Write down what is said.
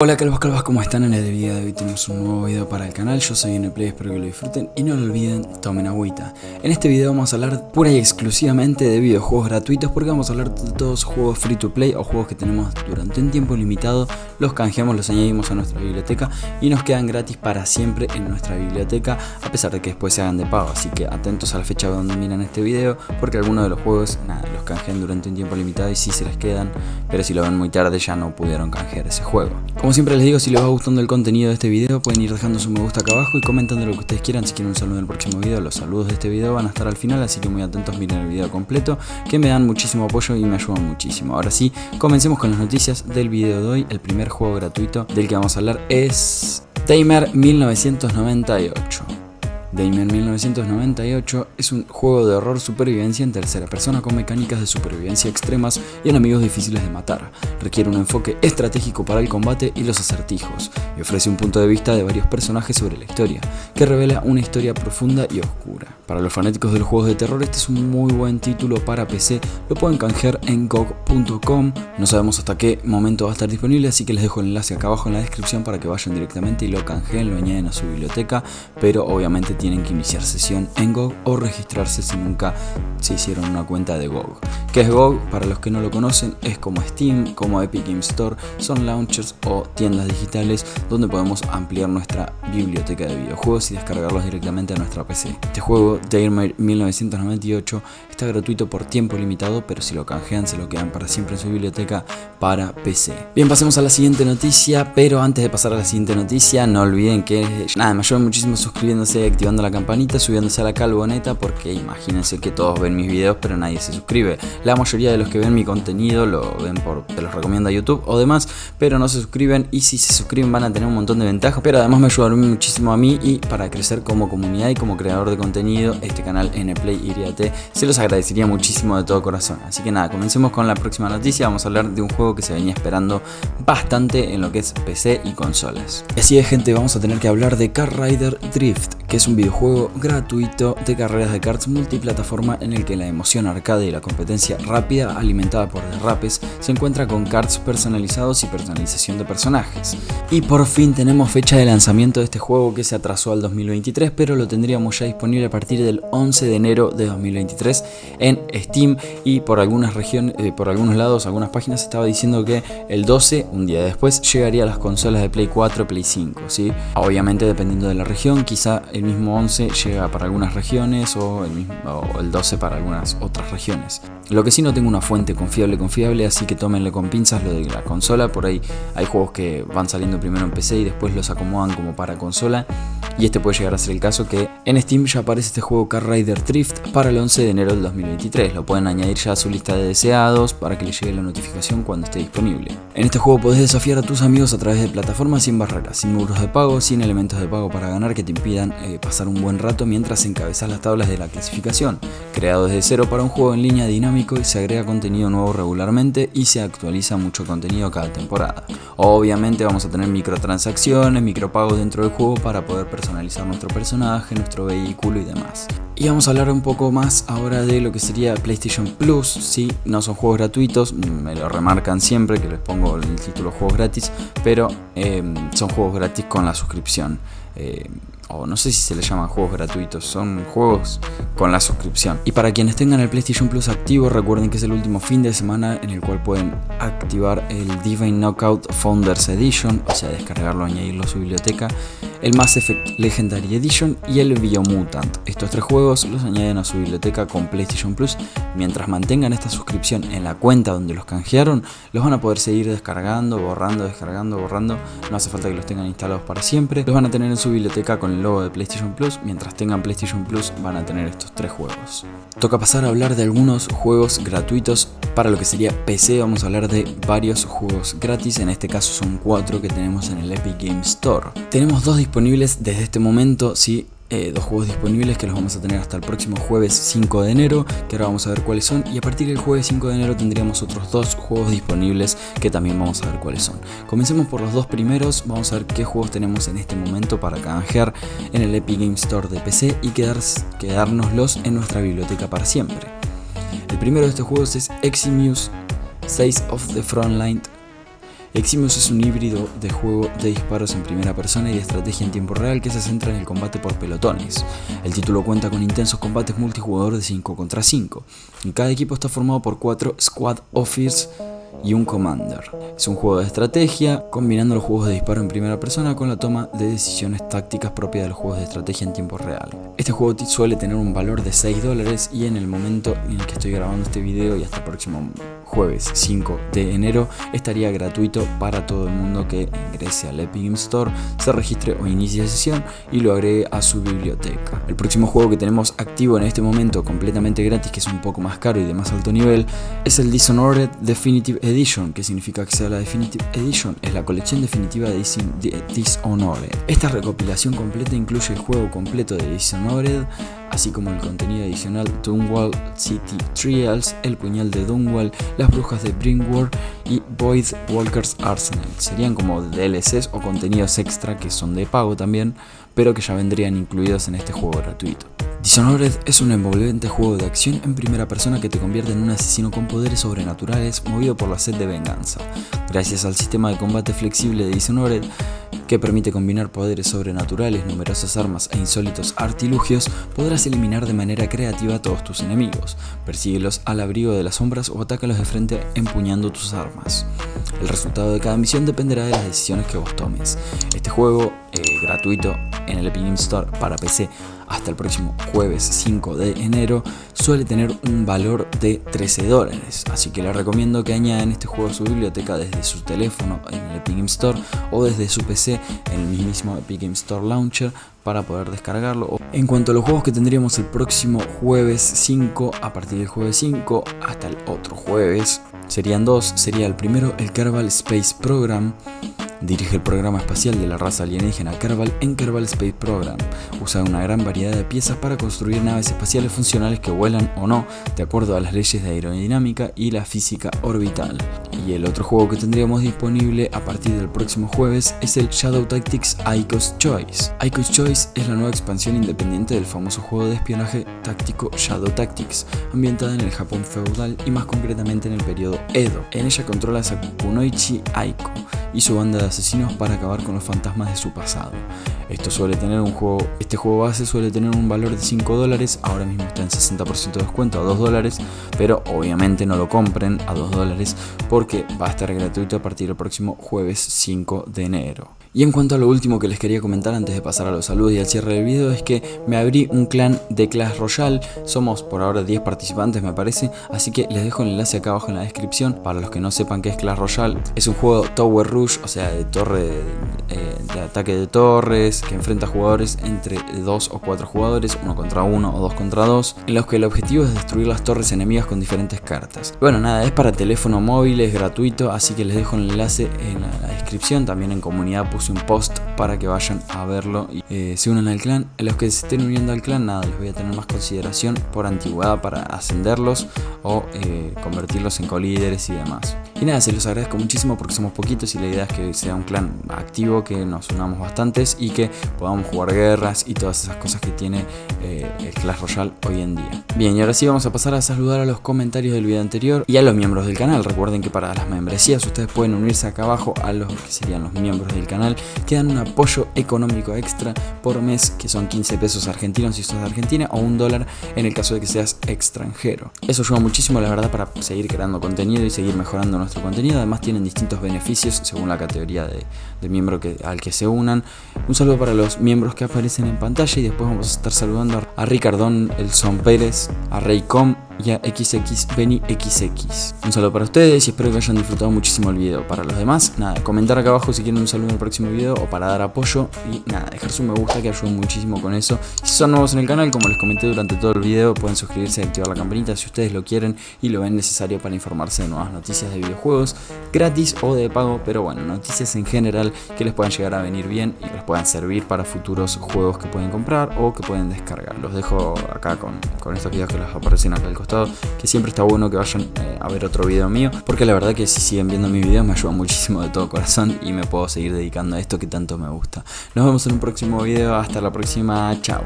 Hola calvas, ¿cómo están? En el video de hoy tenemos un nuevo video para el canal. Yo soy NPlay, espero que lo disfruten y no lo olviden, tomen agüita. En este video vamos a hablar pura y exclusivamente de videojuegos gratuitos, porque vamos a hablar de todos juegos free to play o juegos que tenemos durante un tiempo limitado, los canjeamos, los añadimos a nuestra biblioteca y nos quedan gratis para siempre en nuestra biblioteca, a pesar de que después se hagan de pago. Así que atentos a la fecha donde miran este video, porque algunos de los juegos, los canjean durante un tiempo limitado y sí se les quedan, pero si lo ven muy tarde ya no pudieron canjear ese juego. Como siempre les digo, si les va gustando el contenido de este video, pueden ir dejando su me gusta acá abajo y comentando lo que ustedes quieran. Si quieren un saludo en el próximo video, los saludos de este video van a estar al final, así que muy atentos, miren el video completo, que me dan muchísimo apoyo y me ayudan muchísimo. Ahora sí, comencemos con las noticias del video de hoy. El primer juego gratuito del que vamos a hablar es Tamer 1998. Tamer 1998 es un juego de horror supervivencia en tercera persona con mecánicas de supervivencia extremas y enemigos difíciles de matar. Requiere un enfoque estratégico para el combate y los acertijos, y ofrece un punto de vista de varios personajes sobre la historia, que revela una historia profunda y oscura. Para los fanáticos de los juegos de terror, este es un muy buen título para PC, lo pueden canjear en GOG.com, no sabemos hasta qué momento va a estar disponible, así que les dejo el enlace acá abajo en la descripción para que vayan directamente y lo canjeen, lo añaden a su biblioteca, pero obviamente tienen que iniciar sesión en GOG o registrarse si nunca se hicieron una cuenta de GOG. ¿Qué es GOG? Para los que no lo conocen, es como Steam, como Epic Game Store, son launchers o tiendas digitales donde podemos ampliar nuestra biblioteca de videojuegos y descargarlos directamente a nuestra PC. Este juego, Tamer 1998, está gratuito por tiempo limitado, pero si lo canjean se lo quedan para siempre en su biblioteca para PC. Bien, pasemos a la siguiente noticia, pero antes de pasar a la siguiente noticia, no olviden que me ayudan muchísimo suscribiéndose, activando la campanita, subiéndose a la calvoneta, porque imagínense que todos ven mis videos pero nadie se suscribe. La mayoría de los que ven mi contenido lo ven te los recomienda YouTube o demás, pero no se suscriben, y si se suscriben van a tener un montón de ventajas, pero además me ayudaron muchísimo a mí y para crecer como comunidad y como creador de contenido. Este canal NPlay YT se los agradecería muchísimo de todo corazón. Así que nada, comencemos con la próxima noticia. Vamos a hablar de un juego que se venía esperando bastante en lo que es PC y consolas. Y así es, gente, vamos a tener que hablar de Kart Rider Drift, que es un videojuego gratuito de carreras de karts multiplataforma en el que la emoción arcade y la competencia rápida alimentada por derrapes se encuentra con karts personalizados y personalización de personajes. Y por fin tenemos fecha de lanzamiento de este juego, que se atrasó al 2023, pero lo tendríamos ya disponible a partir del 11 de enero de 2023 en Steam, y por algunas regiones, por algunos lados, algunas páginas estaba diciendo que el 12, un día después, llegaría a las consolas de Play 4, Play 5, ¿sí? Obviamente dependiendo de la región, quizá el mismo 11 llega para algunas regiones o el 12 para algunas otras regiones. Lo que sí, no tengo una fuente confiable, así que tómenle con pinzas lo de la consola. Por ahí hay juegos que van saliendo primero en PC y después los acomodan como para consola, y este puede llegar a ser el caso, que en Steam ya aparece este juego Kart Rider Drift para el 11 de enero del 2023. Lo pueden añadir ya a su lista de deseados para que les llegue la notificación cuando esté disponible. En este juego podés desafiar a tus amigos a través de plataformas sin barreras, sin muros de pago, sin elementos de pago para ganar que te impidan pasar un buen rato mientras encabezas las tablas de la clasificación. Creado desde cero para un juego en línea dinámico, y se agrega contenido nuevo regularmente y se actualiza mucho contenido cada temporada. Obviamente vamos a tener microtransacciones, micropagos dentro del juego para poder personalizar nuestro personaje, nuestro vehículo y demás. Y vamos a hablar un poco más ahora de lo que sería PlayStation Plus. Sí, no son juegos gratuitos, me lo remarcan siempre que les pongo el título juegos gratis, pero son juegos gratis con la suscripción. O no sé si se les llaman juegos gratuitos, son juegos con la suscripción. Y para quienes tengan el PlayStation Plus activo, recuerden que es el último fin de semana en el cual pueden activar el Divine Knockout Founders Edition, o sea, descargarlo, añadirlo a su biblioteca, el Mass Effect Legendary Edition y el Biomutant. Estos tres juegos los añaden a su biblioteca con PlayStation Plus. Mientras mantengan esta suscripción en la cuenta donde los canjearon, los van a poder seguir descargando, borrando. No hace falta que los tengan instalados para siempre. Los van a tener en su biblioteca con el logo de PlayStation Plus. Mientras tengan PlayStation Plus van a tener estos tres juegos. Toca pasar a hablar de algunos juegos gratuitos para lo que sería PC. Vamos a hablar de varios juegos gratis. En este caso son 4 que tenemos en el Epic Game Store. Tenemos 2 disponibles desde este momento, sí. 2 juegos disponibles que los vamos a tener hasta el próximo jueves 5 de enero, que ahora vamos a ver cuáles son, y a partir del jueves 5 de enero tendríamos otros 2 juegos disponibles que también vamos a ver cuáles son. Comencemos por los 2 primeros, vamos a ver qué juegos tenemos en este momento para canjear en el Epic Game Store de PC y quedárnoslos en nuestra biblioteca para siempre. El primero de estos juegos es Eximus 6 of the Frontline, Eximus es un híbrido de juego de disparos en primera persona y de estrategia en tiempo real que se centra en el combate por pelotones. El título cuenta con intensos combates multijugador de 5 contra 5, y cada equipo está formado por 4 Squad Officers y un Commander. Es un juego de estrategia, combinando los juegos de disparo en primera persona con la toma de decisiones tácticas propias de los juegos de estrategia en tiempo real. Este juego suele tener un valor de $6 y en el momento en el que estoy grabando este video y hasta el próximo jueves 5 de enero estaría gratuito para todo el mundo que ingrese al Epic Game Store, se registre o inicie sesión y lo agregue a su biblioteca. El próximo juego que tenemos activo en este momento completamente gratis, que es un poco más caro y de más alto nivel, es el Dishonored Definitive Edition, que significa que sea la Definitive Edition, es la colección definitiva de Dishonored. Esta recopilación completa incluye el juego completo de Dishonored, así como el contenido adicional Dunwall City Trials, el puñal de Dunwall, las brujas de Brimward y Void Walker's Arsenal. Serían como DLCs o contenidos extra que son de pago también, pero que ya vendrían incluidos en este juego gratuito. Dishonored es un envolvente juego de acción en primera persona que te convierte en un asesino con poderes sobrenaturales movido por la sed de venganza. Gracias al sistema de combate flexible de Dishonored, que permite combinar poderes sobrenaturales, numerosas armas e insólitos artilugios, podrás eliminar de manera creativa a todos tus enemigos, persíguelos al abrigo de las sombras o atácalos de frente empuñando tus armas. El resultado de cada misión dependerá de las decisiones que vos tomes. Este juego, gratuito en el Epic Game Store para PC hasta el próximo jueves 5 de enero, suele tener un valor de $13, así que les recomiendo que añadan este juego a su biblioteca desde su teléfono en el Epic Game Store o desde su PC en el mismo Epic Game Store Launcher para poder descargarlo. En cuanto a los juegos que tendríamos el próximo jueves 5, a partir del jueves 5 hasta el otro jueves, serían dos. Sería el primero, el Kerbal Space Program. Dirige el programa espacial de la raza alienígena Kerbal en Kerbal Space Program. Usa una gran variedad de piezas para construir naves espaciales funcionales que vuelan o no, de acuerdo a las leyes de aerodinámica y la física orbital. Y el otro juego que tendríamos disponible a partir del próximo jueves es el Shadow Tactics Aiko's Choice. Aiko's Choice es la nueva expansión independiente del famoso juego de espionaje táctico Shadow Tactics, ambientada en el Japón feudal y más concretamente en el periodo Edo. En ella controlas a Kunoichi Aiko y su banda de asesinos para acabar con los fantasmas de su pasado. Este juego base suele tener un valor de $5, ahora mismo está en 60% de descuento a $2, pero obviamente no lo compren a $2 porque va a estar gratuito a partir del próximo jueves 5 de enero. Y en cuanto a lo último que les quería comentar antes de pasar a los saludos y al cierre del video, es que me abrí un clan de Clash Royale. Somos por ahora 10 participantes me parece, así que les dejo el enlace acá abajo en la descripción. Para los que no sepan qué es Clash Royale, es un juego Tower Rush, o sea de ataque de torres, que enfrenta jugadores entre 2 o 4 jugadores, 1 contra 1 o 2 contra 2, en los que el objetivo es destruir las torres enemigas con diferentes cartas. Bueno, nada, es para teléfono móvil, es gratuito, así que les dejo el enlace en la descripción. También en comunidad puse un post para que vayan a verlo y se unan al clan. En los que se estén uniendo al clan, nada, les voy a tener más consideración por antigüedad para ascenderlos o convertirlos en colíderes y demás. Y nada, se los agradezco muchísimo porque somos poquitos y la idea es que sea un clan activo, que nos unamos bastantes y que podamos jugar guerras y todas esas cosas que tiene el Clash Royale hoy en día. Bien, y ahora sí vamos a pasar a saludar a los comentarios del video anterior y a los miembros del canal. Recuerden que para las membresías ustedes pueden unirse acá abajo a los que serían los miembros del canal, que dan un apoyo económico extra por mes, que son 15 pesos argentinos si sos de Argentina o $1 en el caso de que seas extranjero. Eso ayuda muchísimo, la verdad, para seguir creando contenido y seguir mejorando nuestro contenido. Además tienen distintos beneficios según la categoría de miembro al que se unan. Un saludo para los miembros que aparecen en pantalla y después vamos a estar saludando a Ricardón, el Son Pérez, a Raycom y a XX Benny XX. Un saludo para ustedes y espero que hayan disfrutado muchísimo el video. Para los demás, nada, comentar acá abajo si quieren un saludo en el próximo video o para dar apoyo y nada, dejar su me gusta que ayuda muchísimo con eso. Si son nuevos en el canal, como les comenté durante todo el video, pueden suscribirse y activar la campanita si ustedes lo quieren y lo ven necesario para informarse de nuevas noticias de videojuegos gratis o de pago, pero bueno, noticias en general que les puedan llegar a venir bien y les puedan servir para futuros juegos que pueden comprar o que pueden descargar. Los dejo acá con estos videos que les aparecen acá al costado, que siempre está bueno que vayan a ver otro video mío, porque la verdad que si siguen viendo mis videos me ayuda muchísimo de todo corazón y me puedo seguir dedicando a esto que tanto me gusta. Nos vemos en un próximo video, hasta la próxima, chao.